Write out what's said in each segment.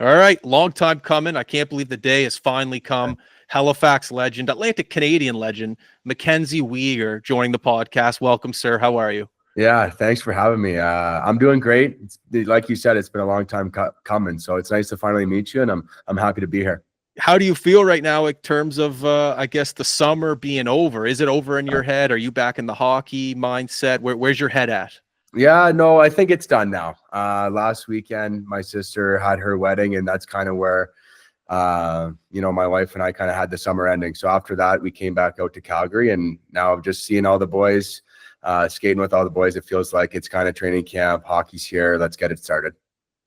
All right, long time coming. I can't believe the day has finally come. Halifax legend, Atlantic Canadian legend, MacKenzie Weegar joining the podcast. Welcome, sir. How are you? Yeah, thanks for having me. I'm doing great. Like you said, it's been a long time coming, so it's nice to finally meet you, and I'm happy to be here. How do you feel right now in terms of, I guess, the summer being over? Is it over in your head? Are you back in the hockey mindset? Where's your head at? Yeah, no, I think it's done now. Last weekend, my sister had her wedding, and that's kind of where, my wife and I kind of had the summer ending. So after that, we came back out to Calgary, and now just seeing all the boys, skating with all the boys, it feels like it's kind of training camp. Hockey's here. Let's get it started.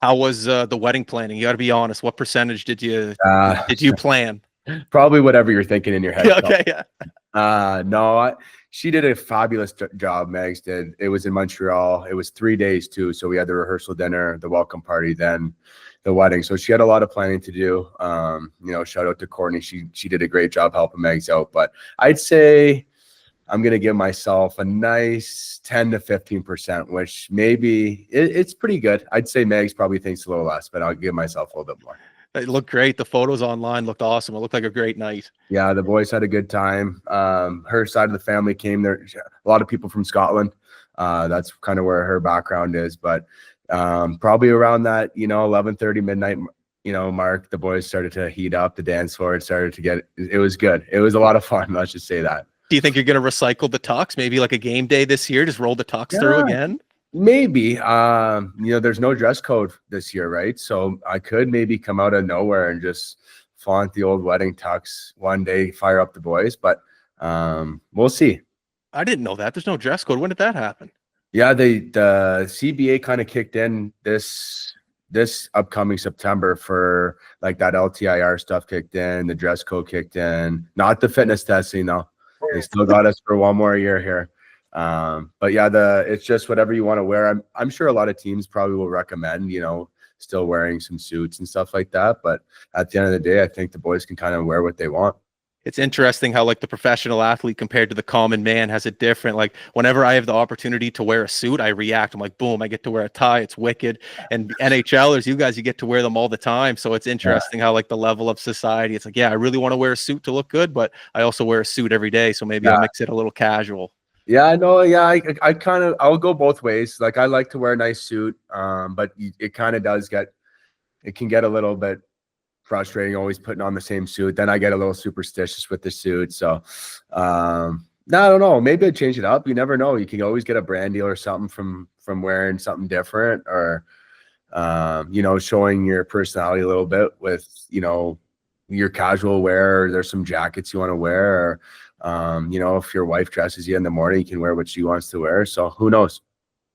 How was the wedding planning? You got to be honest. What percentage did you plan? Probably whatever you're thinking in your head. Okay, yeah. No, she did a fabulous job. Megs did. It was in Montreal. It was 3 days too. So we had the rehearsal dinner, the welcome party, then the wedding. So she had a lot of planning to do. Shout out to Courtney. She did a great job helping Megs out. But I'd say I'm going to give myself a nice 10 to 15%, which maybe it's pretty good. I'd say Megs probably thinks a little less, but I'll give myself a little bit more. It looked great. The photos online looked awesome. It looked like a great night. Yeah, the boys had a good time. Her side of the family came there. A lot of people from Scotland. That's kind of where her background is. But probably around that, 11:30 midnight, mark, the boys started to heat up. The dance floor it was good. It was a lot of fun. Let's just say that. Do you think you're going to recycle the tux? Maybe like a game day this year, just roll the tux through again? Maybe. There's no dress code this year, right? So I could maybe come out of nowhere and just flaunt the old wedding tux one day, fire up the boys, but we'll see. I didn't know that. There's no dress code. When did that happen? Yeah, the CBA kind of kicked in this upcoming September for like that LTIR stuff kicked in, the dress code kicked in, not the fitness testing though. They still got us for one more year here. But yeah, it's just whatever you want to wear. I'm sure a lot of teams probably will recommend, still wearing some suits and stuff like that. But at the end of the day, I think the boys can kind of wear what they want. It's interesting how like the professional athlete compared to the common man has a different, like whenever I have the opportunity to wear a suit, I react. I'm like, boom, I get to wear a tie. It's wicked. And NHLers, you guys, you get to wear them all the time. So it's interesting how like the level of society, it's like, yeah, I really want to wear a suit to look good, but I also wear a suit every day. So maybe I'll mix it a little casual. Yeah, no, yeah, I'll go both ways. Like I like to wear a nice suit, but it kind of it can get a little bit frustrating always putting on the same suit. Then I get a little superstitious with the suit. So, no, I don't know. Maybe I'd change it up. You never know. You can always get a brand deal or something from wearing something different, or showing your personality a little bit with your casual wear. There's some jackets you want to wear, or if your wife dresses you in the morning, you can wear what she wants to wear. So who knows?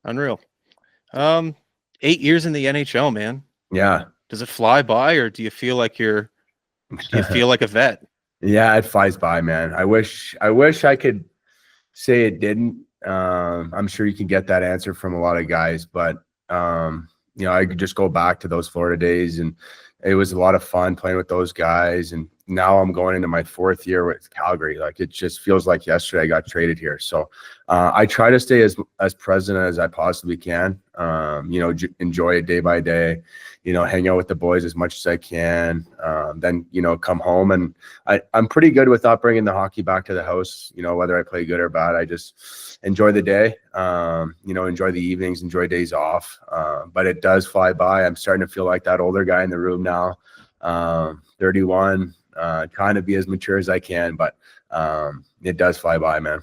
Unreal. 8 years in the NHL, man. Yeah. Does it fly by, or do you feel like do you feel like a vet? Yeah, it flies by, man. I wish I could say it didn't. I'm sure you can get that answer from a lot of guys, but I could just go back to those Florida days, and it was a lot of fun playing with those guys. And now I'm going into my 4th year with Calgary. Like it just feels like yesterday I got traded here. So I try to stay as present as I possibly can. Enjoy it day by day, hang out with the boys as much as I can. Then, come home, and I'm pretty good with not bringing the hockey back to the house, whether I play good or bad. I just enjoy the day, enjoy the evenings, enjoy days off. But it does fly by. I'm starting to feel like that older guy in the room now, 31, trying to be as mature as I can, but it does fly by, man.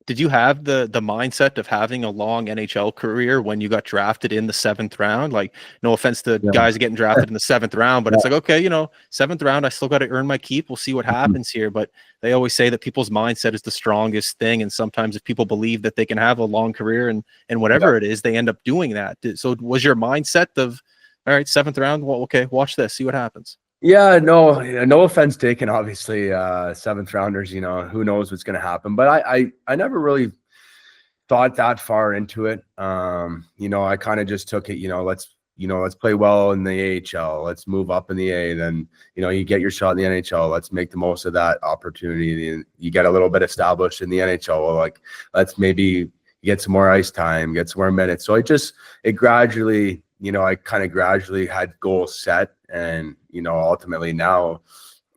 Did you have the mindset of having a long NHL career when you got drafted in the 7th round? Like, no offense to guys getting drafted in the 7th round, but it's like, okay, 7th round, I still got to earn my keep. We'll see what happens here. But they always say that people's mindset is the strongest thing. And sometimes if people believe that they can have a long career and whatever it is, they end up doing that. So was your mindset of, all right, 7th round, well, okay, watch this, see what happens? Yeah, no offense taken, obviously, 7th rounders, who knows what's going to happen, but I never really thought that far into it. I kind of just took it, let's play well in the AHL, let's move up in the A, then, you get your shot in the NHL, let's make the most of that opportunity. You get a little bit established in the NHL, like, let's maybe get some more ice time, get some more minutes. So it gradually, I kind of gradually had goals set, and ultimately now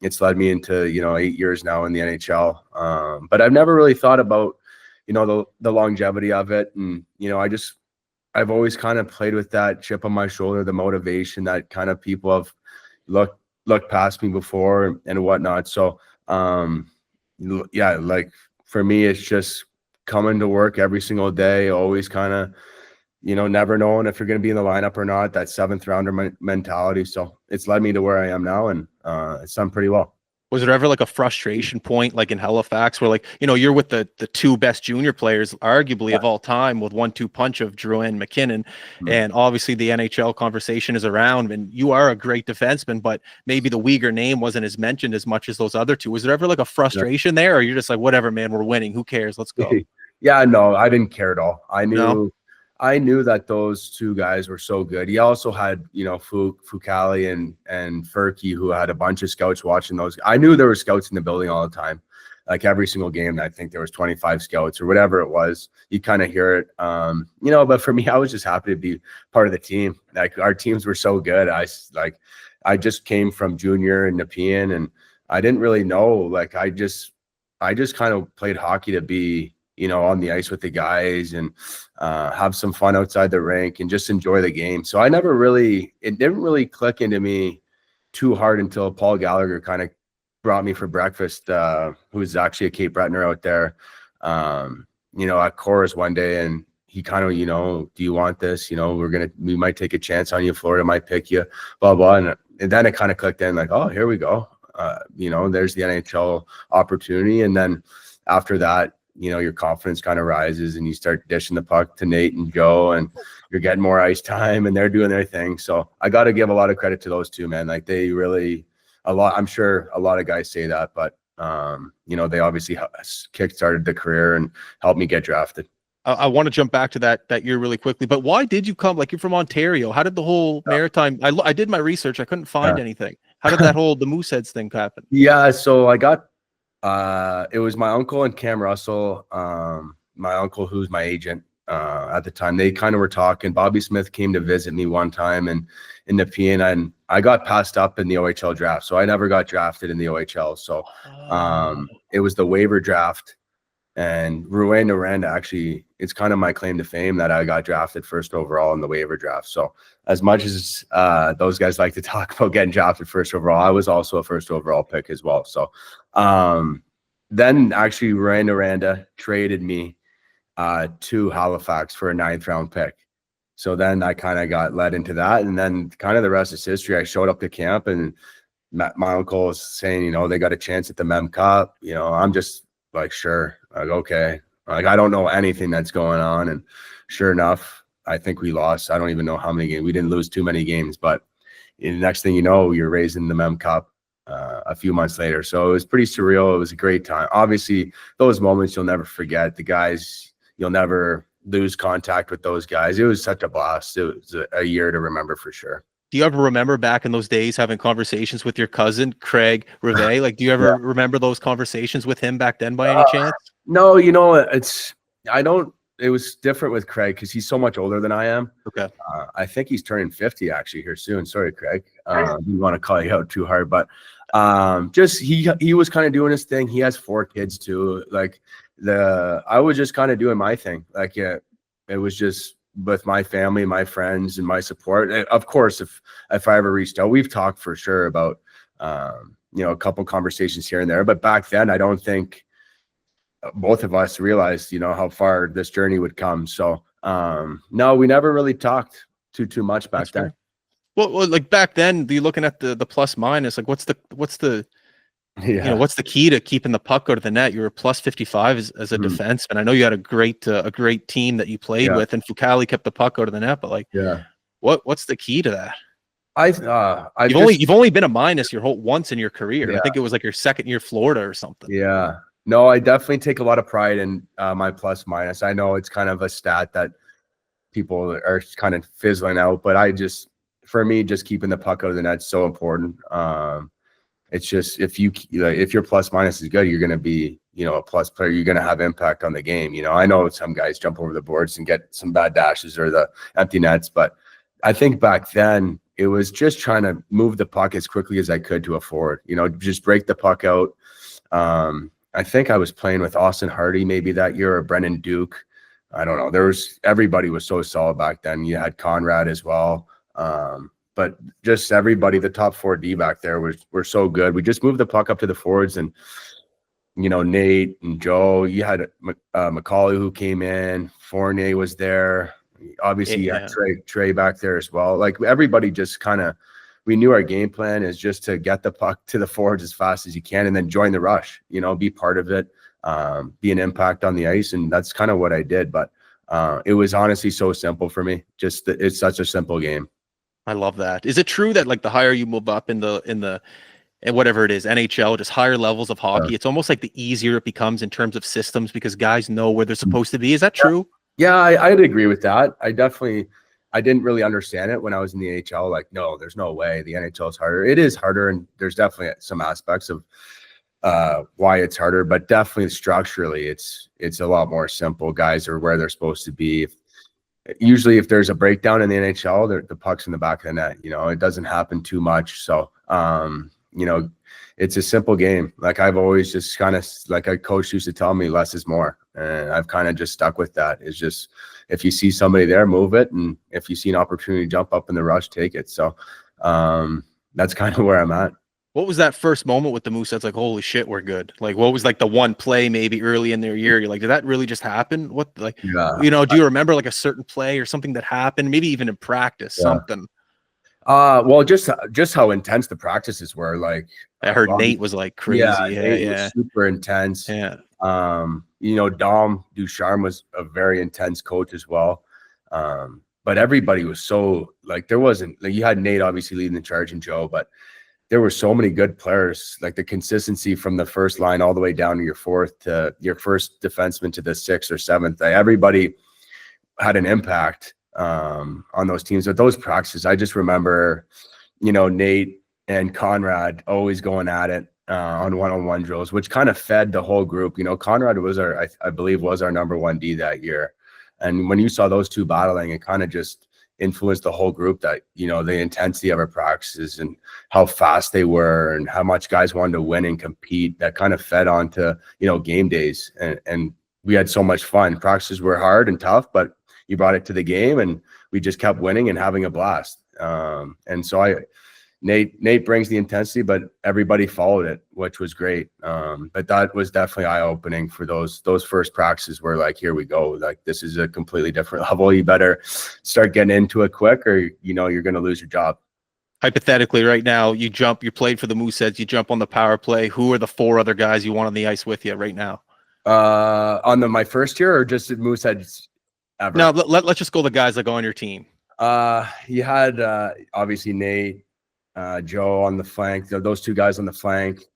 it's led me into 8 years now in the NHL. But I've never really thought about the longevity of it, and I've always kind of played with that chip on my shoulder, the motivation that kind of people have looked past me before and whatnot. So yeah, like for me, it's just coming to work every single day, always kind of never knowing if you're going to be in the lineup or not, that seventh rounder mentality. So it's led me to where I am now, and it's done pretty well. Was there ever like a frustration point, like in Halifax, where you're with the two best junior players, arguably of all time, with 1-2 punch of Drouin and McKinnon, and obviously the NHL conversation is around, and you are a great defenseman, but maybe the Weegar name wasn't as mentioned as much as those other two. Was there ever like a frustration there, or you're just like, whatever, man, we're winning, who cares, let's go? Yeah, no, I didn't care at all. I knew that those two guys were so good. He also had, Fucali and Furky, who had a bunch of scouts watching those. I knew there were scouts in the building all the time. Like every single game, I think there was 25 scouts or whatever it was. You kind of hear it, but for me, I was just happy to be part of the team. Like our teams were so good. I just came from junior and Nepean, and I didn't really know, like, I just kind of played hockey to be, on the ice with the guys and have some fun outside the rink and just enjoy the game. So it didn't really click into me too hard until Paul Gallagher kind of brought me for breakfast, who's actually a Cape Bretner out there, at Chorus one day. And he kind of, do you want this? We might take a chance on you. Florida might pick you, blah, blah. And then it kind of clicked in like, oh, here we go. There's the NHL opportunity. And then after that, your confidence kind of rises and you start dishing the puck to Nate and Joe, and you're getting more ice time and they're doing their thing. So I got to give a lot of credit to those two, man. Like they really I'm sure a lot of guys say that, but they obviously kick-started the career and helped me get drafted. I want to jump back to that year really quickly, but why did you come? Like, you're from Ontario. How did the whole maritime, I did my research. I couldn't find anything. How did that whole, the Mooseheads thing happen? Yeah. So I got, it was my uncle and Cam Russell, my uncle, who's my agent at the time. They kind of were talking. Bobby Smith came to visit me one time in Nepean, and I got passed up in the OHL draft. So I never got drafted in the OHL. So it was the waiver draft, and Rouyn Noranda, actually, it's kind of my claim to fame that I got drafted first overall in the waiver draft. So as much as those guys like to talk about getting drafted first overall, I was also a first overall pick as well. So then actually Rouyn Noranda traded me to Halifax for a 9th round pick. So then I kind of got led into that, and then kind of the rest is history. I showed up to camp, and my uncle was saying, they got a chance at the Mem Cup. I'm just like, sure, like, okay. Like, I don't know anything that's going on. And sure enough, I think we lost. I don't even know how many games. We didn't lose too many games, but the next thing you know, you're raising the Mem Cup a few months later. So it was pretty surreal. It was a great time. Obviously, those moments you'll never forget. The guys, you'll never lose contact with those guys. It was such a blast. It was a year to remember for sure. Do you ever remember back in those days having conversations with your cousin, Craig Rivet? Like, do you ever remember those conversations with him back then by any chance? No, it was different with Craig because he's so much older than I am. Okay. I think he's turning 50 actually here soon. Sorry, Craig. Didn't want to call you out too hard, but just he was kind of doing his thing. He has 4 kids too. Like I was just kind of doing my thing. Like, it was just with my family, my friends, and my support. And of course, if I ever reached out, we've talked for sure about a couple conversations here and there. But back then, I don't think both of us realized how far this journey would come. So no, we never really talked too much back then. Well, like back then, you're looking at the plus minus. Like, what's the what's the key to keeping the puck out of the net? You were plus 55 as a defenseman. I know you had a great team that you played with, and Fucali kept the puck out of the net. But like, what's the key to that? You've only been a minus once in your career. Yeah. I think it was like your second year Florida or something. Yeah. No, I definitely take a lot of pride in my plus minus. I know it's kind of a stat that people are kind of fizzling out, but for me, just keeping the puck out of the net is so important. It's just if your plus minus is good, you're going to be a plus player. You're going to have impact on the game. I know some guys jump over the boards and get some bad dashes or the empty nets, but I think back then it was just trying to move the puck as quickly as I could to a forward, just break the puck out. I think I was playing with Austin Hardy maybe that year, or Brennan Duke. I don't know. Everybody was so solid back then. You had Conrad as well. But just everybody, the top 4D back there were so good. We just moved the puck up to the forwards, and Nate and Joe. You had McCauley who came in. Fournier was there. Obviously, you had Trey back there as well. Like everybody, just kind of, we knew our game plan is just to get the puck to the forwards as fast as you can, and then join the rush. Be part of it, be an impact on the ice, and that's kind of what I did. But it was honestly so simple for me. Just it's such a simple game. I love that. Is it true that like the higher you move up in the and whatever it is, NHL, just higher levels of hockey, it's almost like the easier it becomes in terms of systems because guys know where they're supposed to be? Is that true? Yeah, I'd agree with that. I didn't really understand it when I was in the AHL. Like, no, there's no way the NHL is harder. It is harder, and there's definitely some aspects of why it's harder, but definitely structurally, it's a lot more simple. Guys are where they're supposed to be. Usually, if there's a breakdown in the NHL, the puck's in the back of the net. It doesn't happen too much. So, it's a simple game. Like I've always just kind of, like a coach used to tell me, less is more. And I've kind of just stuck with that. It's just, if you see somebody there, move it. And if you see an opportunity to jump up in the rush, take it. So that's kind of where I'm at. What was that first moment with the Mooseheads? Like, holy shit, we're good. Like, what was like the one play maybe early in their year? You're like, did that really just happen? What, like, do you remember like a certain play or something that happened? Maybe even in practice, something. Well, just how intense the practices were. Like, I heard Nate was like crazy. Yeah, super intense. Yeah. Dom Ducharme was a very intense coach as well. But everybody was so, like, there wasn't, like, you had Nate obviously leading the charge and Joe, but there were so many good players. Like the consistency from the first line all the way down to your fourth, to your first defenseman to the sixth or seventh. Everybody had an impact on those teams. But those practices, I just remember, Nate and Conrad always going at it on one-on-one drills, which kind of fed the whole group. Conrad was I believe was our number 1D that year. And when you saw those two battling, it kind of just influenced the whole group, that, the intensity of our practices and how fast they were and how much guys wanted to win and compete. That kind of fed onto, game days. And we had so much fun. Practices were hard and tough, but you brought it to the game and we just kept winning and having a blast. And so Nate brings the intensity, but everybody followed it, which was great. But that was definitely eye-opening for those first practices where, like, here we go. Like, this is a completely different level. You better start getting into it quick or, you're going to lose your job. Hypothetically, right now, you played for the Mooseheads, you jump on the power play. Who are the 4 other guys you want on the ice with you right now? On my first year, or just at Mooseheads ever? No, let's just go the guys that go on your team. You had obviously Nate, Joe on the flank. Those 2 guys on the flank.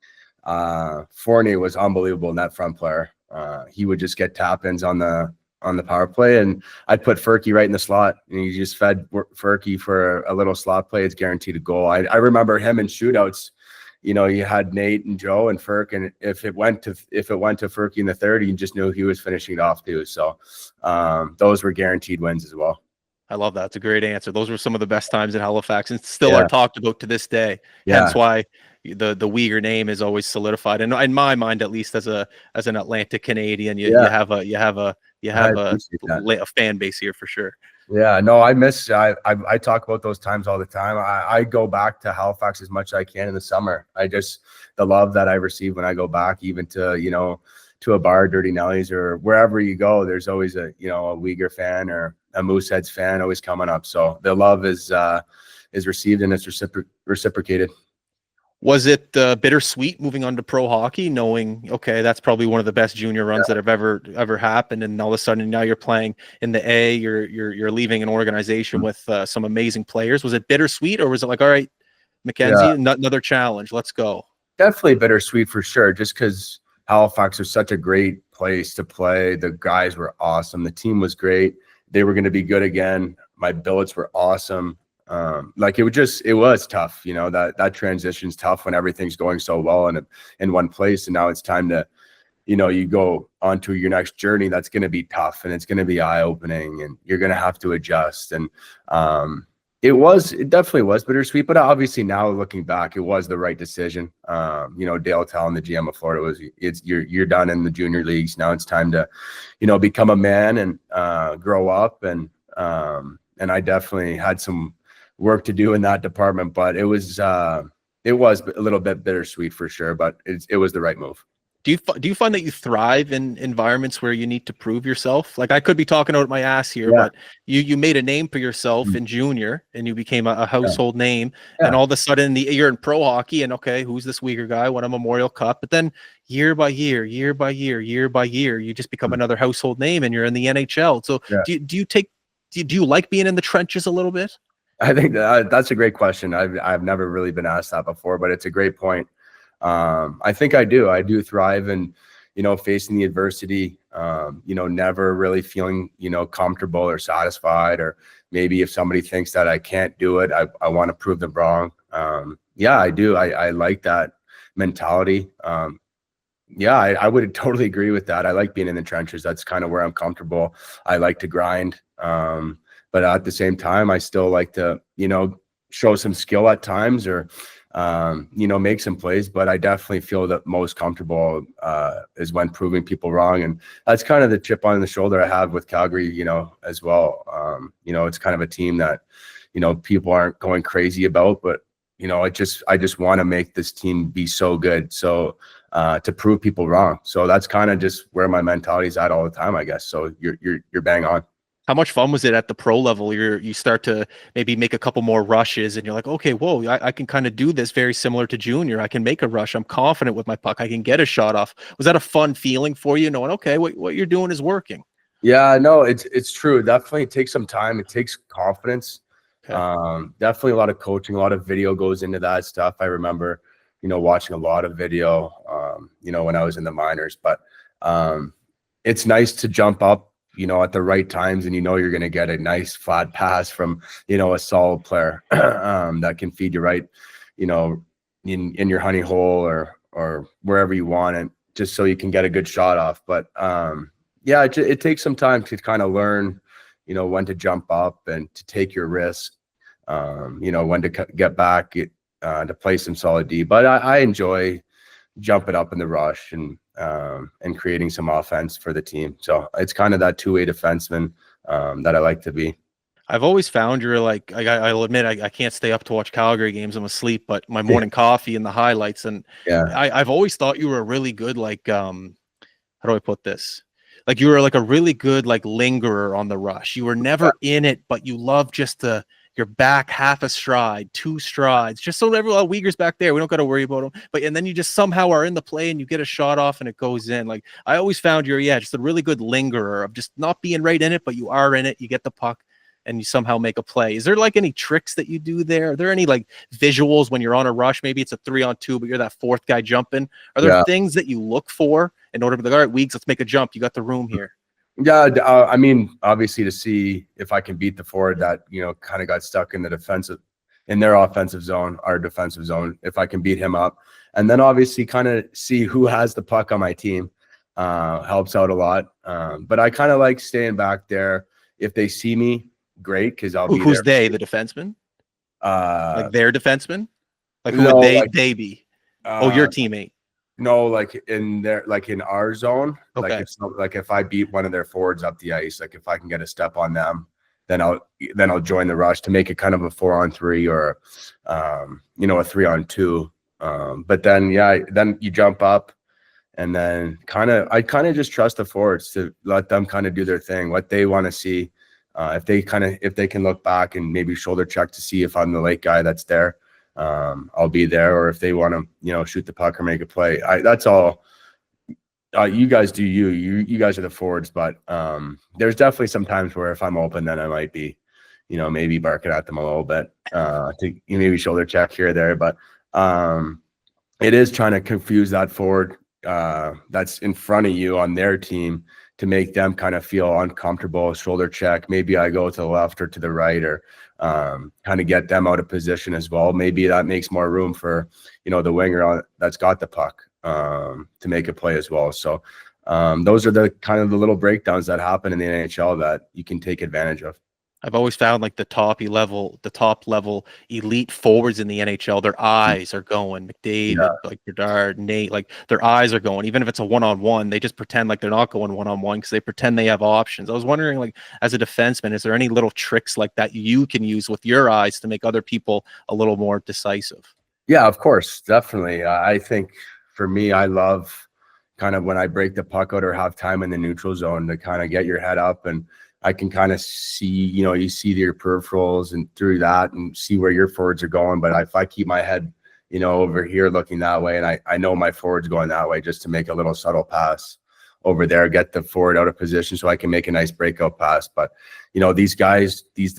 Fournier was unbelievable, net front player. He would just get tap-ins on the power play, and I'd put Furky right in the slot, and you just fed Furky for a little slot play. It's guaranteed a goal. I remember him in shootouts. You had Nate and Joe and Furk, and if it went to Furky in the third, you just knew he was finishing it off too. So those were guaranteed wins as well. I love that. It's a great answer. Those were some of the best times in Halifax, and still are talked about to this day. Yeah. Hence why the Weegar name is always solidified. And in my mind, at least as an Atlantic Canadian, you have a fan base here for sure. Yeah, no, I talk about those times all the time. I go back to Halifax as much as I can in the summer. The love that I receive when I go back, even to, to a bar, Dirty Nelly's, or wherever you go, there's always a Weegar fan or a Mooseheads fan always coming up. So the love is received and it's reciprocated. Was it bittersweet moving on to pro hockey, knowing, okay, that's probably one of the best junior runs that have ever happened, and all of a sudden now you're playing in the A, you're leaving an organization with some amazing players? Was it bittersweet, or was it like, all right, MacKenzie, another challenge, let's go? Definitely bittersweet for sure, just because Halifax was such a great place to play. The guys were awesome. The team was great. They were going to be good again. My billets were awesome. It was tough, that transition's tough when everything's going so well in one place. And now it's time to, you go onto your next journey. That's going to be tough, and it's going to be eye-opening, and you're going to have to adjust. And, It definitely was bittersweet, but obviously now looking back, it was the right decision. Dale telling the GM of Florida you're done in the junior leagues. Now it's time to, become a man and grow up. And I definitely had some work to do in that department, but it was a little bit bittersweet for sure, but it was the right move. Do you find that you thrive in environments where you need to prove yourself? Like, I could be talking out my ass here, but you made a name for yourself in junior, and you became a household name. And all of a sudden you're in pro hockey, and okay, who's this Weegar guy? Won a Memorial Cup. But then year by year, you just become another household name, and you're in the NHL. So do you like being in the trenches a little bit? I think that's a great question. I've never really been asked that before, but it's a great point. I think I do thrive in, facing the adversity, never really feeling, comfortable or satisfied, or maybe if somebody thinks that I can't do it, I want to prove them wrong. I do. I like that mentality. I would totally agree with that. I like being in the trenches. That's kind of where I'm comfortable. I like to grind. But at the same time, I still like to, show some skill at times, or make some plays, but I definitely feel that most comfortable is when proving people wrong. And that's kind of the chip on the shoulder I have with Calgary, as well. It's kind of a team that, people aren't going crazy about, but, I just want to make this team be so good. So to prove people wrong. So that's kind of just where my mentality is at all the time, I guess. So you're bang on. How much fun was it at the pro level? You start to maybe make a couple more rushes, and you're like, okay, whoa, I can kind of do this very similar to junior. I can make a rush. I'm confident with my puck. I can get a shot off. Was that a fun feeling for you, knowing, okay, what you're doing is working? Yeah, no, it's true. It definitely takes some time. It takes confidence. Okay. Definitely a lot of coaching, a lot of video goes into that stuff. I remember, watching a lot of video, when I was in the minors, but it's nice to jump up, at the right times, and you're going to get a nice flat pass from, a solid player that can feed you right, in your honey hole or wherever you want it, just so you can get a good shot off. But it takes some time to kind of learn, when to jump up and to take your risk, when to get back, to play some solid D. But I enjoy jumping up in the rush and creating some offense for the team. So it's kind of that two-way defenseman that I like to be. I've always found you're like, I'll admit, I can't stay up to watch Calgary games. I'm asleep, but my morning coffee and the highlights. And I've always thought you were a really good, like, how do I put this? Like, you were like a really good, like, lingerer on the rush. You were never in it, but you love just your back half a stride, 2 strides, just so everyone, Weegar's back there. We don't got to worry about him. And then you just somehow are in the play and you get a shot off and it goes in. Like, I always found you're, just a really good lingerer of just not being right in it, but you are in it. You get the puck and you somehow make a play. Is there like any tricks that you do there? Are there any like visuals when you're on a rush? Maybe it's a 3-on-2, but you're that 4th guy jumping. Are there things that you look for in order to be like, all right, Weegs, let's make a jump. You got the room here. Yeah, I mean, obviously to see if I can beat the forward that, kind of got stuck in their offensive zone, our defensive zone, if I can beat him up. And then obviously kind of see who has the puck on my team, helps out a lot. But I kind of like staying back there. If they see me, great, because I'll be who's there. They, the defenseman? Like their defenseman? Like who would they be? Your teammate. No, like in our zone, okay. Like if I beat one of their forwards up the ice, like if I can get a step on them, then I'll join the rush to make it kind of a 4-on-3 or a 3-on-2. But then you jump up, and then I kind of just trust the forwards to let them kind of do their thing, what they want to see. If they can look back and maybe shoulder check to see if I'm the late guy that's there. I'll be there, or if they want to, shoot the puck or make a play. That's all. You guys do you guys are the forwards, but there's definitely some times where if I'm open, then I might be, maybe barking at them a little bit to maybe shoulder check here or there. But it is trying to confuse that forward that's in front of you on their team to make them kind of feel uncomfortable, shoulder check. Maybe I go to the left or to the right, or kind of get them out of position as well. Maybe that makes more room for, the winger that's got the puck to make a play as well. So those are the kind of the little breakdowns that happen in the NHL that you can take advantage of. I've always found like the top level elite forwards in the NHL, their eyes are going. Yeah. McDavid, like Bedard, Nate, like their eyes are going. Even if it's a one-on-one, they just pretend like they're not going one-on-one because they pretend they have options. I was wondering, like, as a defenseman, is there any little tricks like that you can use with your eyes to make other people a little more decisive? Yeah, of course, definitely. I think for me, I love kind of when I break the puck out or have time in the neutral zone to kind of get your head up, and I can kind of see, you see your peripherals and through that and see where your forwards are going. But if I keep my head, over here looking that way, and I know my forward's going that way, just to make a little subtle pass over there, get the forward out of position so I can make a nice breakout pass. But, these guys, these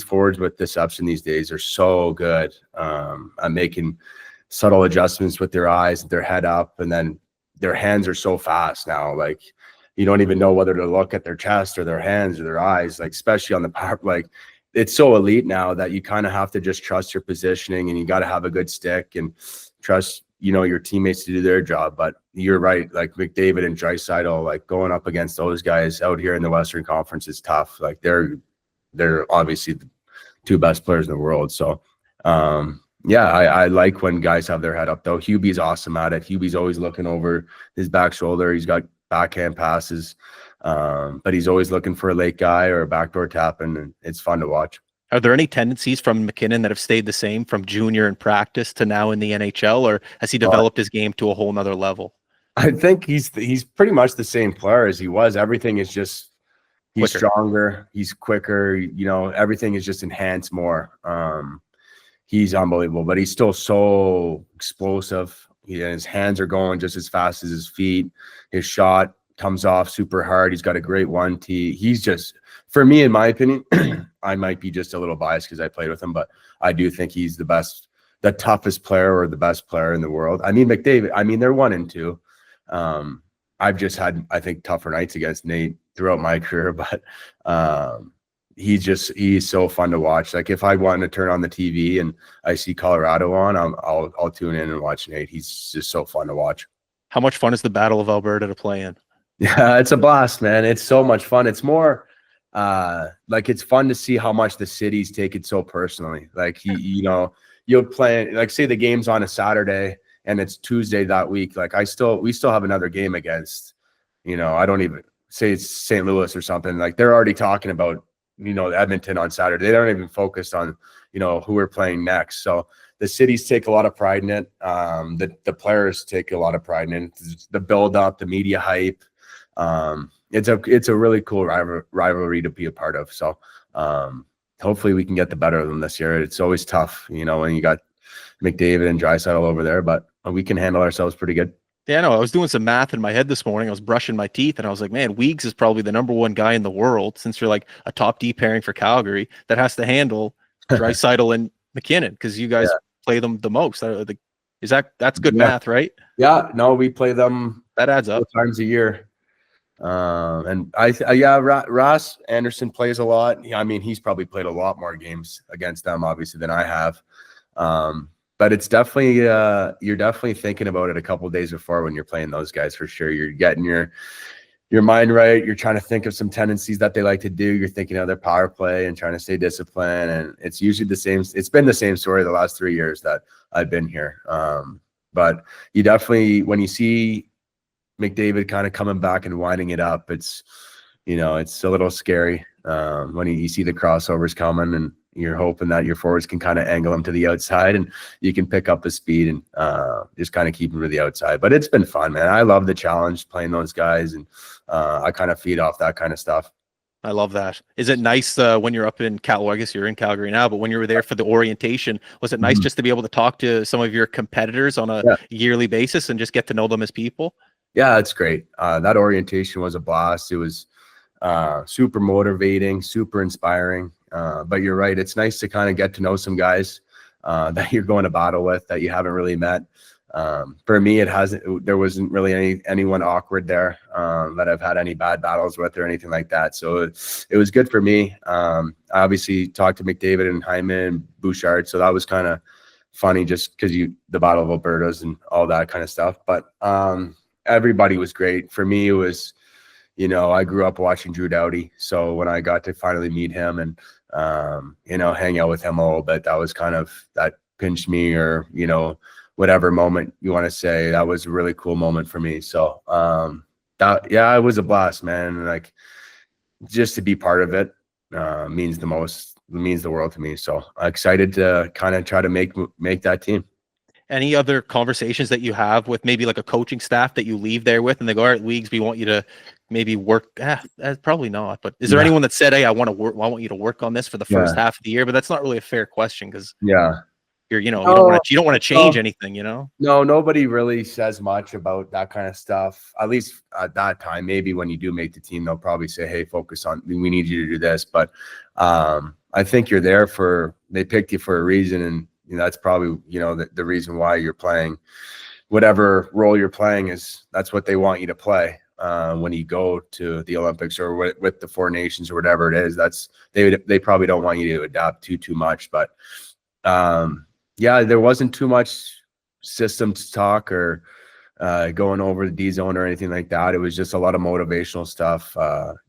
forwards with deception these days are so good at making subtle adjustments with their eyes, their head up, and then their hands are so fast now. Like, you don't even know whether to look at their chest or their hands or their eyes, like, especially on the power. Like, it's so elite now that you kind of have to just trust your positioning, and you got to have a good stick and trust, your teammates to do their job. But you're right. Like McDavid and Draisaitl, like going up against those guys out here in the Western Conference is tough. Like they're obviously the two best players in the world. So, yeah, I like when guys have their head up, though. Hubie's awesome at it. Hubie's always looking over his back shoulder. He's got backhand passes, but he's always looking for a late guy or a backdoor tap, and it's fun to watch. Are there any tendencies from McKinnon that have stayed the same from junior in practice to now in the NHL, or has he developed his game to a whole nother level? I think he's pretty much the same player as he was. Everything is just he's quicker. Stronger, he's quicker. Everything is just enhanced more. He's unbelievable, but he's still so explosive. His hands are going just as fast as his feet. His shot comes off super hard. He's got a great 1T. He's just, for me, in my opinion, I might be just a little biased because I played with him, but I do think he's the toughest player or the best player in the world. I mean, McDavid, they're 1 and 2. I've just had, I think, tougher nights against Nate throughout my career, but he's so fun to watch. Like if I want to turn on the TV and I see Colorado on, I'll tune in and watch Nate. He's just so fun to watch. How much fun is the Battle of Alberta to play in? Yeah, it's a blast, man. It's so much fun. It's more like it's fun to see how much the cities take it so personally. Like you'll play, like say the game's on a Saturday and it's Tuesday that week. Like we still have another game against, I don't even say it's St. Louis or something. Like they're already talking about, Edmonton on Saturday. They don't even focus on, who we're playing next. So the cities take a lot of pride in it. The players take a lot of pride in it. The build up, the media hype. It's a really cool rivalry to be a part of. So hopefully we can get the better of them this year. It's always tough, when you got McDavid and Draisaitl over there, but we can handle ourselves pretty good. Yeah, no, I was doing some math in my head this morning. I was brushing my teeth and I was like, man, Weegs is probably the number 1 guy in the world, since you're like a top D pairing for Calgary, that has to handle Draisaitl and McKinnon, because you guys play them the most. That's good math, right? Yeah, no, we play them. That adds up 4 times a year. And Ross Anderson plays a lot. He's probably played a lot more games against them, obviously, than I have. But it's definitely you're definitely thinking about it a couple of days before when you're playing those guys, for sure. You're getting your mind right. You're trying to think of some tendencies that they like to do. You're thinking of their power play and trying to stay disciplined. And it's usually the same. It's been the same story the last 3 years that I've been here. But you definitely, when you see McDavid kind of coming back and winding it up, it's it's a little scary when you see the crossovers coming, and you're hoping that your forwards can kind of angle them to the outside and you can pick up the speed and just kind of keep them to the outside. But it's been fun, man. I love the challenge playing those guys, and I kind of feed off that kind of stuff. I love that. Is it nice when you're up in Cal? Well, I guess you're in Calgary now, but when you were there for the orientation, was it nice just to be able to talk to some of your competitors on a yearly basis and just get to know them as people? Yeah, it's great. That orientation was a blast. It was super motivating, super inspiring. But you're right. It's nice to kind of get to know some guys that you're going to battle with that you haven't really met. For me, there wasn't really anyone awkward there that I've had any bad battles with or anything like that. So it was good for me. I obviously talked to McDavid and Hyman and Bouchard. So that was kind of funny just because the Battle of Alberta's and all that kind of stuff. But everybody was great. For me, it was, I grew up watching Drew Doughty. So when I got to finally meet him and, hang out with him a little bit, that was kind of, that pinched me, or, whatever moment you want to say. That was a really cool moment for me. So, it was a blast, man. Like, just to be part of it means the world to me. So I'm excited to kind of try to make that team. Any other conversations that you have with maybe like a coaching staff that you leave there with, and they go, all right, Weegs, we want you to maybe work? Probably not. But is there anyone that said, hey, I want you to work on this for the first half of the year? But that's not really a fair question, because you're, you don't want to change anything, No, nobody really says much about that kind of stuff. At least at that time. Maybe when you do make the team, they'll probably say, hey, we need you to do this. But I think you're there they picked you for a reason, and that's probably, the reason why you're playing whatever role you're playing. That's what they want you to play when you go to the Olympics, or with the Four Nations, or whatever it is. They probably don't want you to adapt too much. But there wasn't too much systems talk or going over the D zone or anything like that. It was just a lot of motivational stuff.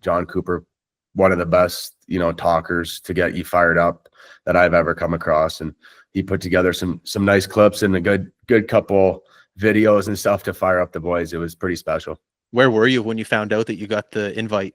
John Cooper, one of the best, talkers to get you fired up that I've ever come across. And he put together some nice clips and a good couple videos and stuff to fire up the boys. It was pretty special. Where were you when you found out that you got the invite?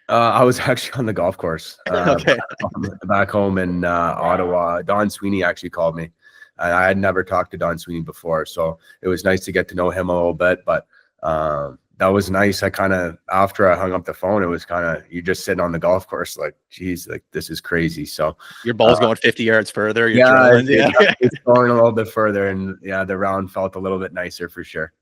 I was actually on the golf course back home in Ottawa. Don Sweeney actually called me. I had never talked to Don Sweeney before, so it was nice to get to know him a little bit. But that was nice. After I hung up the phone, it was you're just sitting on the golf course, like, geez, like, this is crazy. So your ball's going 50 yards further. It's going a little bit further, and the round felt a little bit nicer for sure.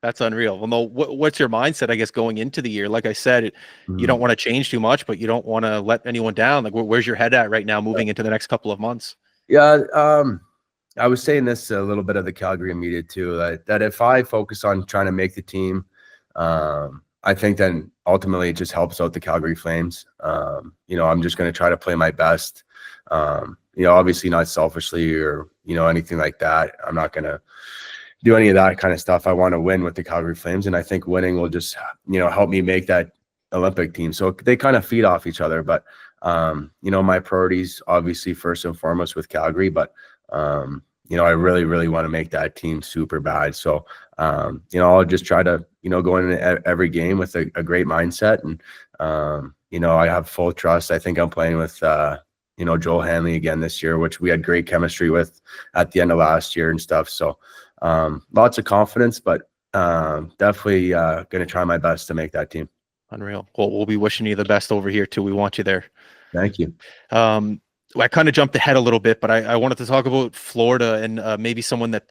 That's unreal. Well, no, what's your mindset, I guess, going into the year? Like I said, you don't want to change too much, but you don't want to let anyone down. Like, where's your head at right now moving into the next couple of months? I was saying this a little bit of the Calgary media too, that if I focus on trying to make the team, I think then ultimately it just helps out the Calgary Flames. I'm just going to try to play my best, obviously not selfishly or, anything like that. I'm not going to do any of that kind of stuff. I want to win with the Calgary Flames, and I think winning will just, help me make that Olympic team. So they kind of feed off each other. But, my priorities obviously first and foremost with Calgary, but I really, really want to make that team super bad. So, I'll just try to, go in every game with a great mindset. And, I have full trust. I think I'm playing with, Joel Hanley again this year, which we had great chemistry with at the end of last year and stuff. So, lots of confidence, but definitely going to try my best to make that team. Unreal. Well, we'll be wishing you the best over here too. We want you there. Thank you. I kind of jumped ahead a little bit, but I wanted to talk about Florida and maybe someone that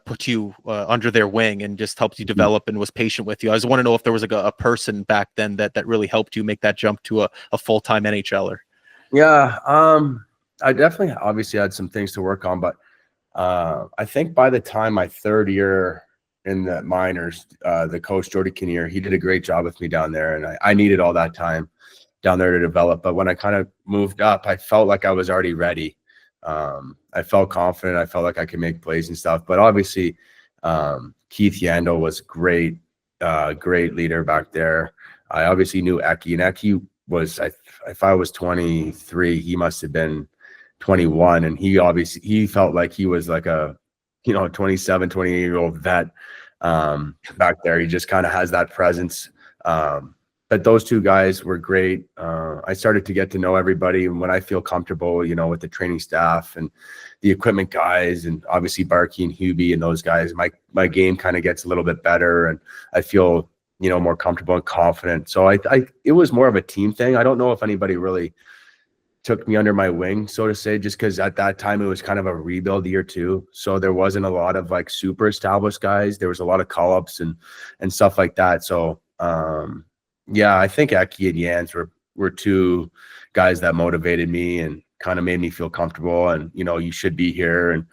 put you under their wing and just helped you develop and was patient with you. I just want to know if there was a person back then that really helped you make that jump to a full-time NHLer. Yeah, I definitely obviously had some things to work on, but I think by the time my third year in the minors, the coach, Jordy Kinnear, he did a great job with me down there, and I needed all that time down there to develop. But when I kind of moved up, I felt like I was already ready. I felt confident. I felt like I could make plays and stuff. But obviously, Keith Yandel was great leader back there. I obviously knew Eki, and Eki was, if I was 23, he must have been 21. And he felt like he was like a, 27, 28-year-old vet back there. He just kind of has that presence. But those two guys were great. I started to get to know everybody, and when I feel comfortable, with the training staff and the equipment guys, and obviously Barkey and Hubie and those guys, my game kind of gets a little bit better, and I feel more comfortable and confident. So it was more of a team thing. I don't know if anybody really took me under my wing, so to say, just because at that time it was kind of a rebuild year too. So there wasn't a lot of like super established guys. There was a lot of call-ups and stuff like that. So yeah, I think Eki and Jans were two guys that motivated me and kind of made me feel comfortable, and you should be here, and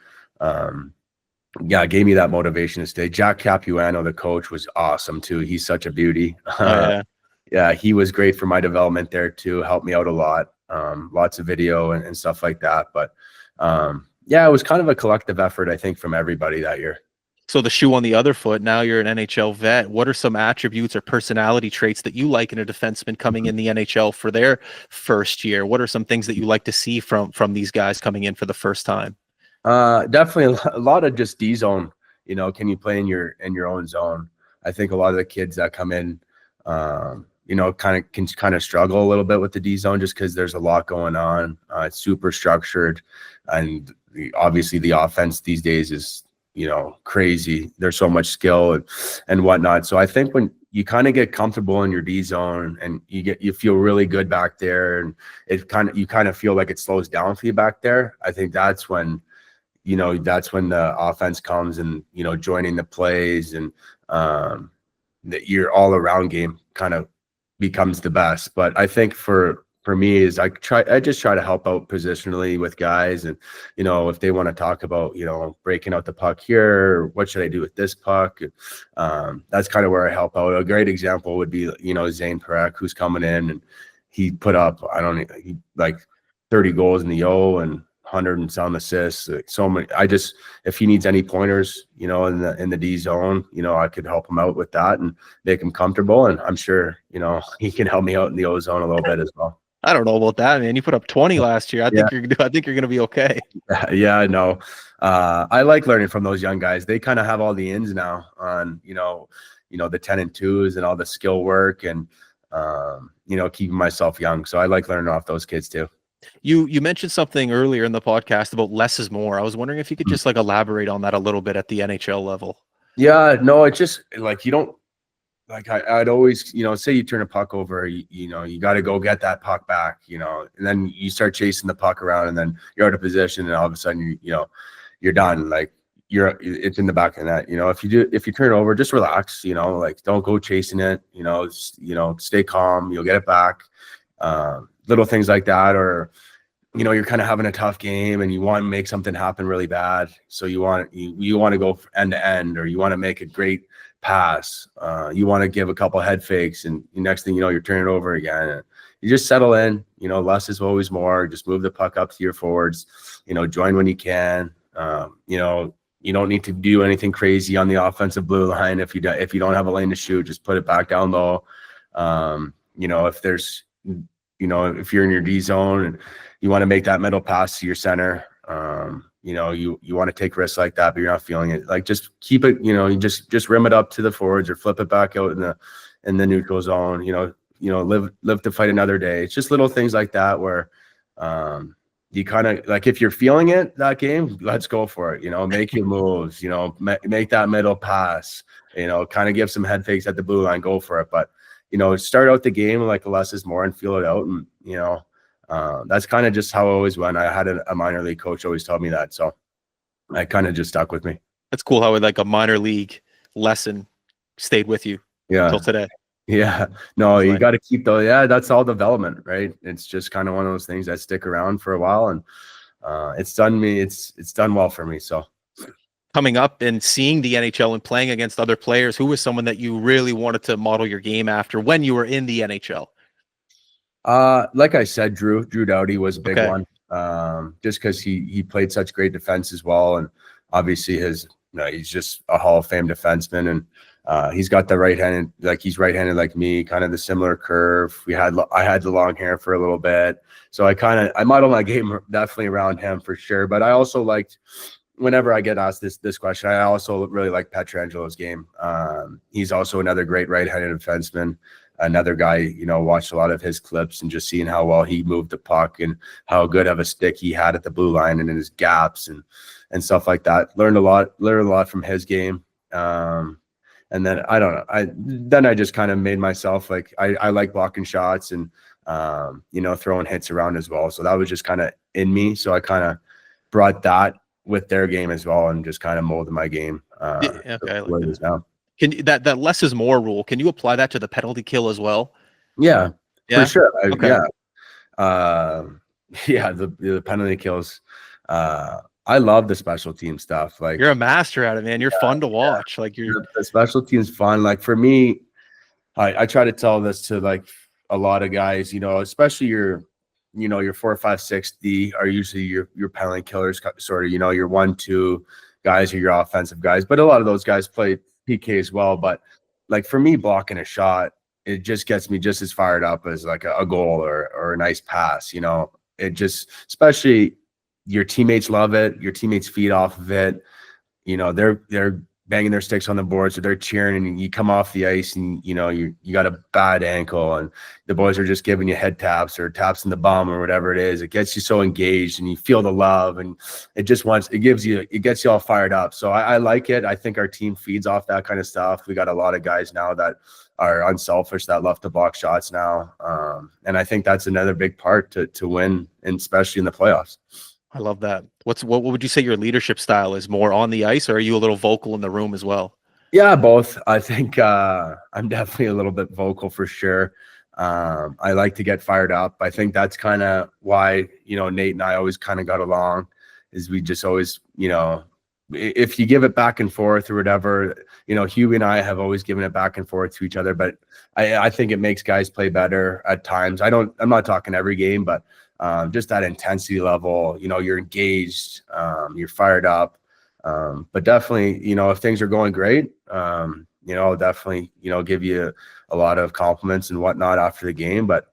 gave me that motivation to stay. Jack Capuano, the coach, was awesome too. He's such a beauty. Yeah, he was great for my development there too. Helped me out a lot. Lots of video and stuff like that. But it was kind of a collective effort, I think, from everybody that year. So the shoe on the other foot, now you're an NHL vet. What are some attributes or personality traits that you like in a defenseman coming in the NHL for their first year? What are some things that you like to see from these guys coming in for the first time? Definitely a lot of just D zone. Can you play in your own zone? I think a lot of the kids that come in, kind of struggle a little bit with the D zone just because there's a lot going on. It's super structured, and obviously the offense these days is crazy. There's so much skill and whatnot. So I think when you kind of get comfortable in your D zone and you feel really good back there, and you kind of feel like it slows down for you back there. I think that's when the offense comes and, joining the plays, and your all around game kind of becomes the best. But I think for me is I just try to help out positionally with guys. And, if they want to talk about, breaking out the puck here, what should I do with this puck? That's kind of where I help out. A great example would be, Zane Perek, who's coming in, and he put up, like 30 goals in the O and 100 and some assists. So many. If he needs any pointers, in the D zone, I could help him out with that and make him comfortable. And I'm sure, he can help me out in the O zone a little bit as well. I don't know about that, man. You put up 20 last year. I think you're going to be okay. Yeah, I know. I like learning from those young guys. They kind of have all the ins now on, the 10 and 2s and all the skill work and, keeping myself young. So I like learning off those kids too. You mentioned something earlier in the podcast about less is more. I was wondering if you could just elaborate on that a little bit at the NHL level. Yeah, no, it's just you don't I'd always, say you turn a puck over, you got to go get that puck back, and then you start chasing the puck around, and then you're out of position, and all of a sudden you're done. It's in the back of the net. If you turn it over, just relax, don't go chasing it, stay calm, you'll get it back. Little things like that, or you're kind of having a tough game and you want to make something happen really bad, so you want to go end to end, or you want to make a great pass, you want to give a couple head fakes, and next thing you're turning it over again. And you just settle in. Less is always more. Just move the puck up to your forwards, join when you can. You don't need to do anything crazy on the offensive blue line. If you don't have a lane to shoot, just put it back down low. If you're in your D zone and you want to make that middle pass to your center, you want to take risks like that, but you're not feeling it. Just keep it, you just rim it up to the forwards or flip it back out in the neutral zone. Live to fight another day. It's just little things like that where you kind of if you're feeling it that game, let's go for it. Make your moves. Make that middle pass. Kind of give some head fakes at the blue line. Go for it, but. Start out the game like less is more and feel it out. And, that's kind of just how I always went. I had a minor league coach always tell me that. So I kind of just stuck with me. That's cool how a minor league lesson stayed with you until today. Yeah. No, you got to keep those. Yeah, that's all development, right? It's just kind of one of those things that stick around for a while. And it's done well for me. So. Coming up and seeing the NHL and playing against other players, who was someone that you really wanted to model your game after when you were in the NHL? Like I said, Drew Doughty was a big one. Just because he played such great defense as well, and obviously he's just a Hall of Fame defenseman, and he's got the right-handed, he's right-handed like me, kind of the similar curve. I had the long hair for a little bit, so I modeled my game definitely around him for sure. But I also liked. Whenever I get asked this question, I also really like Petrangelo's game. He's also another great right-handed defenseman. Another guy, watched a lot of his clips and just seeing how well he moved the puck and how good of a stick he had at the blue line and in his gaps and stuff like that. Learned a lot from his game. And then I don't know. I just kind of made myself I like blocking shots and throwing hits around as well. So that was just kind of in me. So I kind of brought that with their game as well and just kind of molded my game. Okay, where it is now. Can you, that less is more rule, can you apply that to the penalty kill as well? Yeah. For sure. Okay. The penalty kills. I love the special team stuff. You're a master at it, man. You're fun to watch. The special teams fun. For me, I try to tell this to a lot of guys, especially your 4, 5, 6 D are usually your penalty killers, sort of, your 1, 2 guys are your offensive guys, but a lot of those guys play PK as well. But like for me, blocking a shot, it just gets me just as fired up as like a goal or a nice pass. You know, it just, especially your teammates love it. Your teammates feed off of it. You know, they're banging their sticks on the board, so they're cheering, and you come off the ice and, you know, you got a bad ankle and the boys are just giving you head taps or taps in the bum or whatever it is. It gets you so engaged and you feel the love, and it gets you all fired up. So I like it. I think our team feeds off that kind of stuff. We got a lot of guys now that are unselfish, that love to block shots now. And I think that's another big part to win, and especially in the playoffs. I love that. What would you say your leadership style is? More on the ice, or are you a little vocal in the room as well? Yeah, both. I think I'm definitely a little bit vocal for sure. I like to get fired up. I think that's kind of why, you know, Nate and I always kind of got along, is we just always, you know, if you give it back and forth or whatever, you know, Huey and I have always given it back and forth to each other, but I think it makes guys play better at times. I'm not talking every game, but just that intensity level, you know, you're engaged, you're fired up. But definitely, you know, if things are going great, you know, I'll definitely, you know, give you a lot of compliments and whatnot after the game. But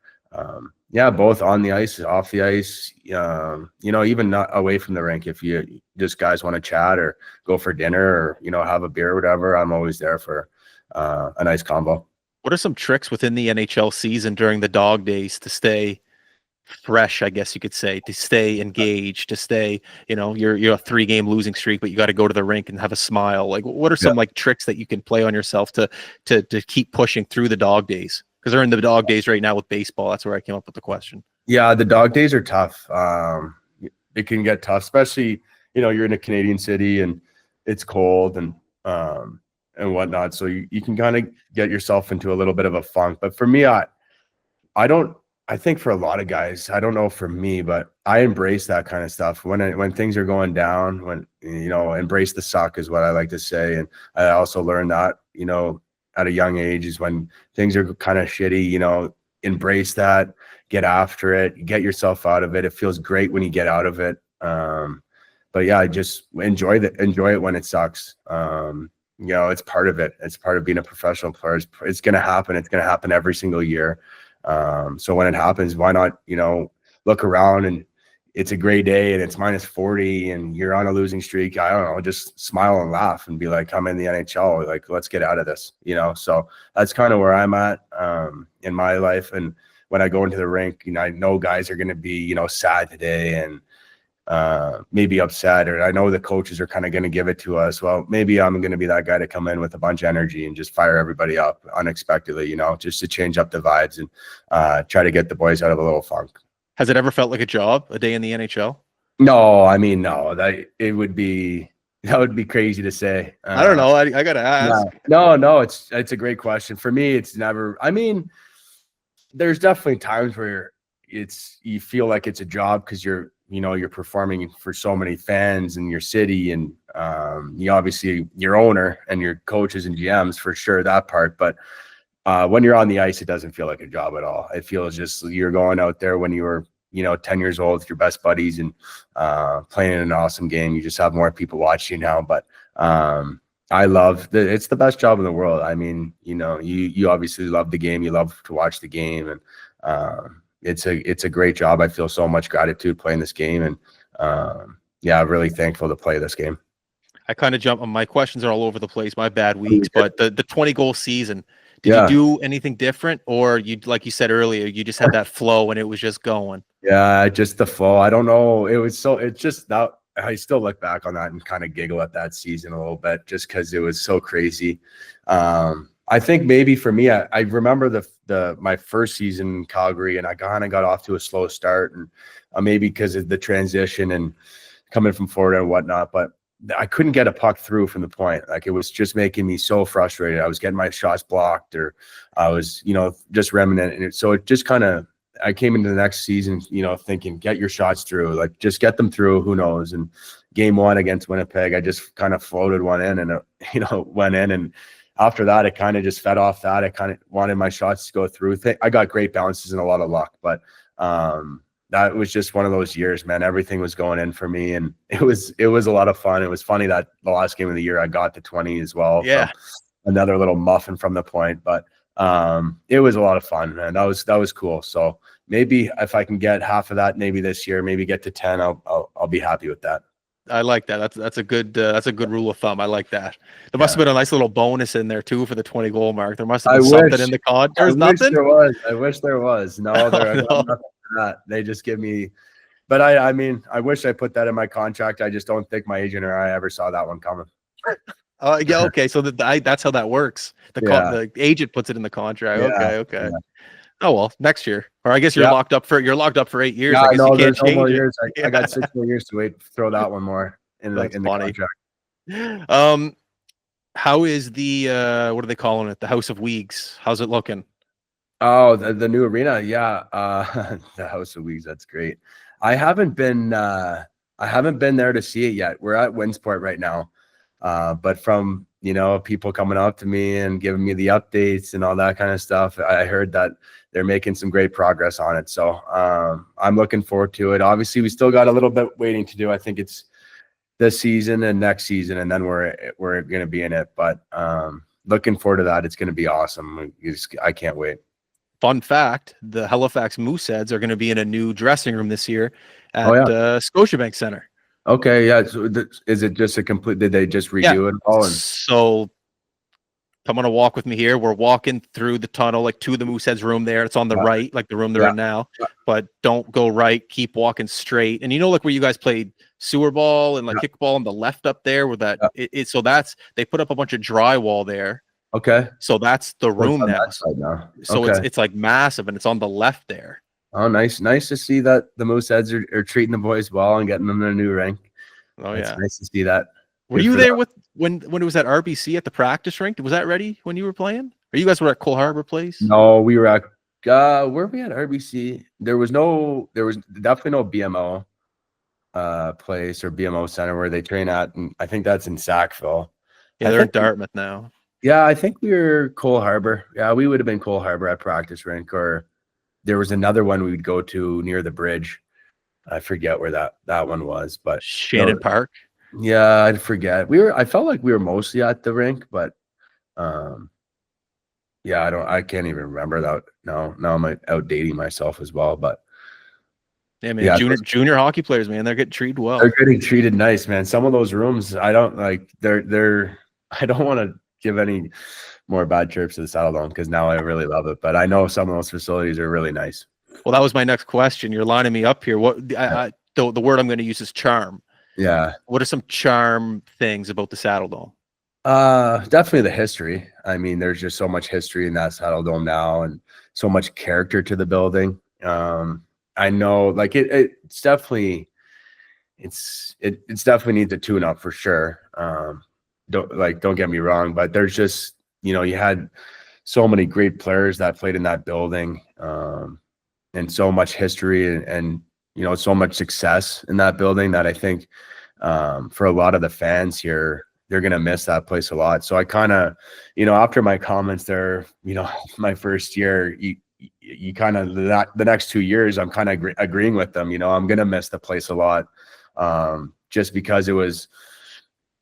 yeah, both on the ice, off the ice, you know, even not away from the rink. If you just guys want to chat or go for dinner or, you know, have a beer or whatever, I'm always there for a nice combo. What are some tricks within the NHL season during the dog days to stay fresh, I guess you could say, to stay engaged, to stay, you know, you're a 3-game losing streak, but you got to go to the rink and have a smile? Like, what are some like tricks that you can play on yourself to keep pushing through the dog days? Because they're in the dog days right now with baseball. That's where I came up with the question. Yeah, the dog days are tough. It can get tough, especially, you know, you're in a Canadian city and it's cold and whatnot. So you can kind of get yourself into a little bit of a funk. But for me, I think for a lot of guys, I don't know for me, but I embrace that kind of stuff when things are going down, when, you know, embrace the suck is what I like to say. And I also learned that, you know, at a young age, is when things are kind of shitty, you know, embrace that, get after it, get yourself out of it. It feels great when you get out of it. But yeah, I just enjoy it when it sucks. You know, it's part of it. It's part of being a professional player. It's going to happen. It's going to happen every single year. So when it happens, why not, you know, look around and it's a great day and it's -40 and you're on a losing streak. I don't know, just smile and laugh and be like, I'm in the NHL. Like, let's get out of this, you know? So that's kind of where I'm at, in my life. And when I go into the rink, you know, I know guys are going to be, you know, sad today and, maybe upset, or I know the coaches are kind of going to give it to us. Well, maybe I'm going to be that guy to come in with a bunch of energy and just fire everybody up unexpectedly, you know, just to change up the vibes and try to get the boys out of a little funk. Has it ever felt like a job, a day in the NHL? No, I mean, no, that would be crazy to say. I don't know. I got to ask. No, it's a great question. For me, it's never, I mean, there's definitely times where you feel like it's a job because you're performing for so many fans in your city, and you obviously your owner and your coaches and GMs for sure, that part. But when you're on the ice, it doesn't feel like a job at all. It feels just you're going out there when you were, you know, 10 years old with your best buddies and playing an awesome game. You just have more people watching you now. But I love it's the best job in the world. I mean, you know, you obviously love the game. You love to watch the game, and it's a great job. I feel so much gratitude playing this game, and yeah, I'm really thankful to play this game. I kind of jump on my questions are all over the place, my bad weeks, but the 20-goal season, did you do anything different, or you, like you said earlier, you just had that flow and it was just going? Yeah, just the flow. I don't know. It's just that I still look back on that and kind of giggle at that season a little bit, just because it was so crazy. I think maybe for me, I remember my first season in Calgary, and I kind of got off to a slow start, and maybe because of the transition and coming from Florida and whatnot, but I couldn't get a puck through from the point. Like, it was just making me so frustrated. I was getting my shots blocked, or I was, you know, just remnant. And so it just kind of, I came into the next season, you know, thinking, get your shots through, like just get them through. Who knows? And game 1 against Winnipeg, I just kind of floated one in, and you know, went in. And after that, it kind of just fed off that. I kind of wanted my shots to go through. I got great bounces and a lot of luck, but that was just one of those years, man. Everything was going in for me, and it was a lot of fun. It was funny that the last game of the year I got to 20 as well. Yeah. From another little muffin from the point, but it was a lot of fun, man. That was cool. So maybe if I can get half of that, maybe this year, maybe get to 10, I'll be happy with that. I like that. That's a good rule of thumb. I like that. There must have been a nice little bonus in there too for the 20 goal mark. There must have been something in the con. There's nothing. I wish there was. No, there no. Nothing for that. They just give me. But I mean, I wish I put that in my contract. I just don't think my agent or I ever saw that one coming. Yeah. Okay. So that's how that works. The agent puts it in the contract. Yeah, Okay. Yeah. Oh well, next year, or I guess you're locked up for 8 years. Yeah, I guess you can't change more it. years. I got 6 more years to wait. Throw that one more in the contract. How is the what are they calling it? The House of Weegs. How's it looking? Oh, the new arena. Yeah, the House of Weegs. That's great. I haven't been there to see it yet. We're at Winsport right now, but from people coming up to me and giving me the updates and all that kind of stuff, I heard that they're making some great progress on it. So I'm looking forward to it. Obviously, we still got a little bit waiting to do. I think it's this season and next season, and then we're going to be in it. But looking forward to that. It's going to be awesome. I can't wait. Fun fact, the Halifax Mooseheads are going to be in a new dressing room this year at Scotiabank Center. Okay, yeah. So is it just a complete, did they just redo it all? So come on a walk with me here. We're walking through the tunnel, like to the Mooseheads room there. It's on the right, like the room they're in now. But don't go right. Keep walking straight. And like where you guys played sewer ball and like kickball on the left up there with that. So they put up a bunch of drywall there. Okay. So that's the room now. So okay. it's like massive, and it's on the left there. Oh, nice to see that the Mooseheads are treating the boys well and getting them in a new rink. Oh, it's nice to see that. Were you there when it was at RBC at the practice rink? Was that ready when you were playing? Or you guys were at Cole Harbour Place? No, we were at where were we at RBC? There was definitely no BMO place or BMO center where they train at, and I think that's in Sackville. Yeah, they're in Dartmouth now. Yeah, I think we were Cole Harbour. Yeah, we would have been Cole Harbour at practice rink, or there was another one we would go to near the bridge. I forget where that one was, but Shannon Park. Yeah, I forget. I felt like we were mostly at the rink, but yeah, I can't even remember that. Now I'm outdating myself as well, but yeah, man, junior hockey players, man, they're getting treated well. They're getting treated nice, man. Some of those rooms, I don't like. I don't want to give any more bad chirps to the Saddle Dome because now I really love it. But I know some of those facilities are really nice. Well, that was my next question. You're lining me up here. What the word I'm going to use is charm. Yeah. What are some charm things about the Saddle Dome? Definitely the history. I mean, there's just so much history in that Saddle Dome now, and so much character to the building. I know, like it's definitely needs a tune up for sure. Don't get me wrong, but there's just, you had so many great players that played in that building, and so much history and so much success in that building that I think for a lot of the fans here, they're going to miss that place a lot. So I kind of, after my comments there, my first year, you kind of, the next 2 years, I'm kind of agreeing with them. I'm going to miss the place a lot, just because it was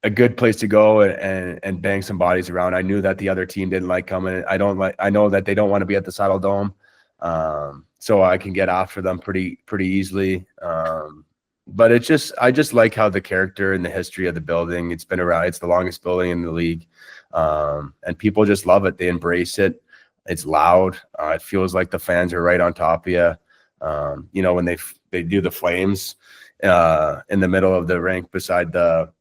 a good place to go and bang some bodies around. I knew that the other team didn't like coming. I know that they don't want to be at the Saddle Dome. So I can get after them pretty easily. But I just like how the character and the history of the building, it's been around. It's the longest building in the league. And people just love it. They embrace it. It's loud. It feels like the fans are right on top of you. When they do the Flames in the middle of the rink beside the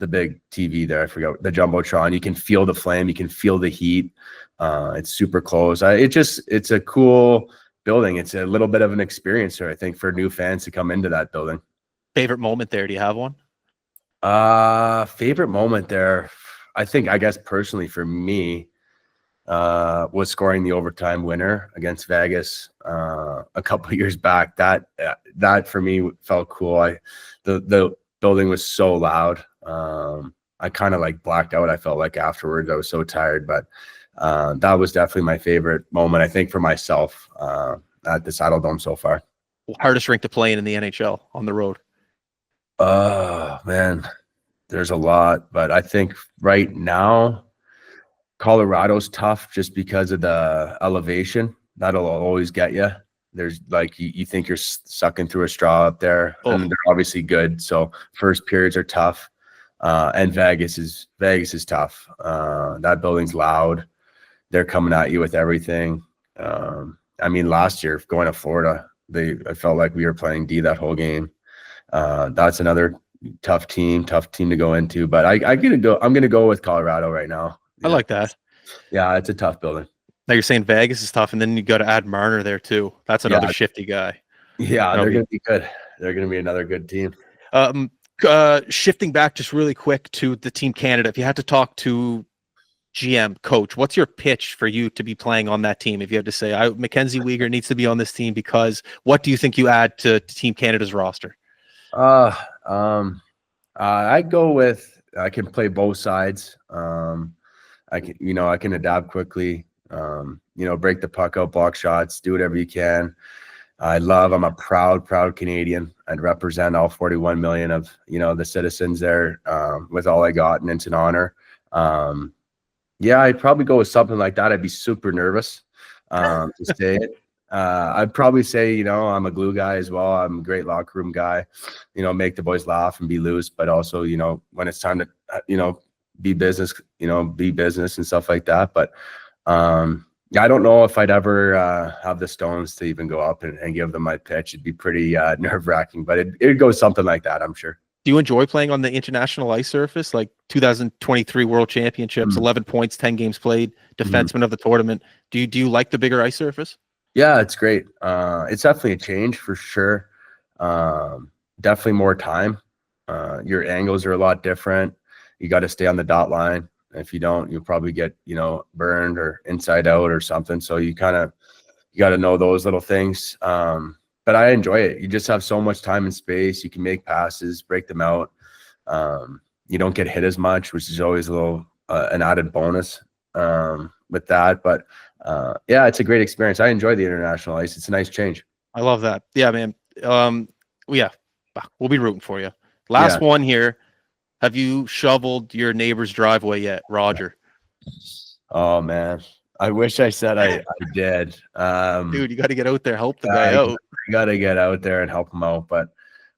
big TV there, I forgot, the Jumbotron, you can feel the flame, you can feel the heat. It's super close. It's a cool building. It's a little bit of an experience here, I think, for new fans to come into that building. Favorite moment there? Do you have one? Favorite moment there, I guess personally for me, was scoring the overtime winner against Vegas a couple of years back. That for me felt cool. The building was so loud. I kind of like blacked out. I felt like afterwards I was so tired, but that was definitely my favorite moment, I think, for myself at the Saddle Dome so far. hardest rink to play in the NHL on the road? Oh man, there's a lot, but I think right now Colorado's tough just because of the elevation. That'll always get you. There's like you think you're sucking through a straw up there, and they're obviously good. So first periods are tough, and Vegas is tough. That building's loud. They're coming at you with everything. I mean, last year going to Florida, I felt like we were playing D that whole game. That's another tough team to go into. But I'm gonna go with Colorado right now. I like that. Yeah, it's a tough building. Now you're saying Vegas is tough, and then you got to add Marner there too. That's another shifty guy. Yeah, they're going to be good. They're going to be another good team. Shifting back just really quick to the Team Canada, if you had to talk to GM, coach, what's your pitch for you to be playing on that team? If you had to say, MacKenzie Weegar needs to be on this team because what do you think you add to Team Canada's roster? I go with I can play both sides. I can adapt quickly. Break the puck out, block shots, do whatever you can. I'm a proud Canadian. I'd represent all 41 million of, the citizens there with all I got, and it's an honor. I'd probably go with something like that. I'd be super nervous to say it. I'd probably say, I'm a glue guy as well. I'm a great locker room guy, make the boys laugh and be loose, but also, when it's time to, be business and stuff like that. But I don't know if I'd ever have the stones to even go up and give them my pitch. It'd be pretty nerve-wracking, but it'd go something like that, I'm sure. Do you enjoy playing on the international ice surface, like 2023 World Championships, 11 points, 10 games played, defenseman of the tournament? Do you like the bigger ice surface? Yeah, it's great. It's definitely a change for sure. Definitely more time. Your angles are a lot different. You got to stay on the dot line. If you don't, you'll probably get, burned or inside out or something. So you got to know those little things. But I enjoy it. You just have so much time and space. You can make passes, break them out. You don't get hit as much, which is always a little an added bonus with that. But it's a great experience. I enjoy the international ice. It's a nice change. I love that. Yeah, man. We'll be rooting for you. Last one here. Have you shoveled your neighbor's driveway yet, Roger? Oh man, I wish I said I did. Dude, you got to get out there, help the guy out. I got to get out there and help him out, but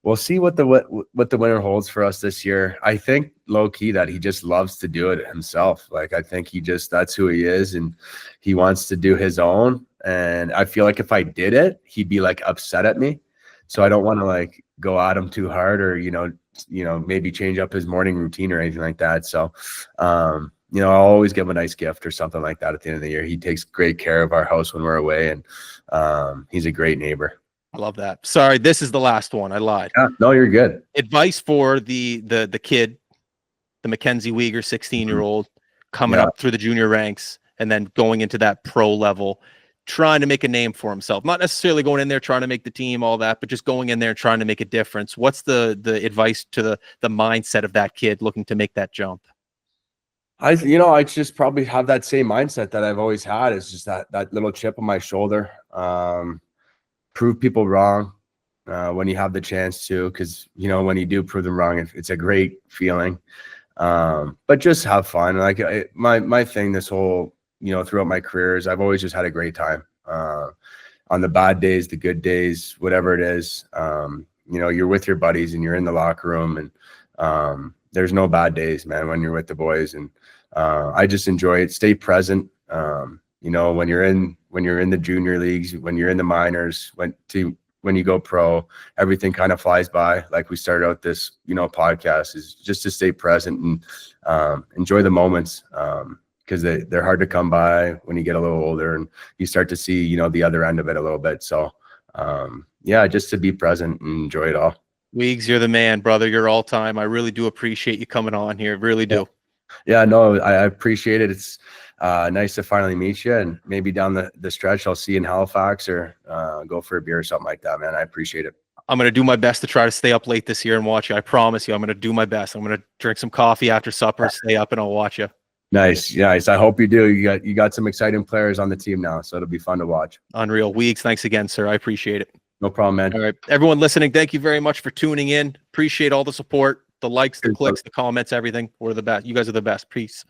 we'll see what the winter holds for us this year. I think low key that he just loves to do it himself. Like I think that's who he is, and he wants to do his own. And I feel like if I did it, he'd be like upset at me. So I don't want to like go at him too hard, or maybe change up his morning routine or anything like that. So I'll always give him a nice gift or something like that at the end of the year. He takes great care of our house when we're away, and he's a great neighbor. I love that. Sorry, this is the last one. I lied. Yeah, no, you're good. Advice for the kid, the MacKenzie Weegar, 16-year-old, coming up through the junior ranks and then going into that pro level, trying to make a name for himself. Not necessarily going in there trying to make the team, all that, but just going in there and trying to make a difference. What's the advice to the mindset of that kid looking to make that jump? I just probably have that same mindset that I've always had. It's just that little chip on my shoulder. Prove people wrong when you have the chance to, because when you do prove them wrong, it's a great feeling. But just have fun. Like my thing this whole throughout my career is I've always just had a great time. On the bad days, the good days, whatever it is, you're with your buddies and you're in the locker room, and there's no bad days, man, when you're with the boys. And I just enjoy it. Stay present. When you're in the junior leagues, when you're in the minors, when you go pro, everything kind of flies by. Like we started out this, podcast is just to stay present and enjoy the moments, because they're hard to come by when you get a little older and you start to see, the other end of it a little bit. So, just to be present and enjoy it all. Weegs, you're the man, brother. You're all time. I really do appreciate you coming on here. Really do. Yeah, no, I appreciate it. It's nice to finally meet you, and maybe down the stretch I'll see you in Halifax or go for a beer or something like that, man. I appreciate it. I'm going to do my best to try to stay up late this year and watch you. I promise you, I'm going to do my best. I'm going to drink some coffee after supper, stay up, and I'll watch you. Nice. I hope you do. You got some exciting players on the team now, so it'll be fun to watch. Unreal. Weeks, thanks again, sir. I appreciate it. No problem, man. All right. Everyone listening, thank you very much for tuning in. Appreciate all the support, the likes, the clicks, the comments, everything. We're the best. You guys are the best. Peace.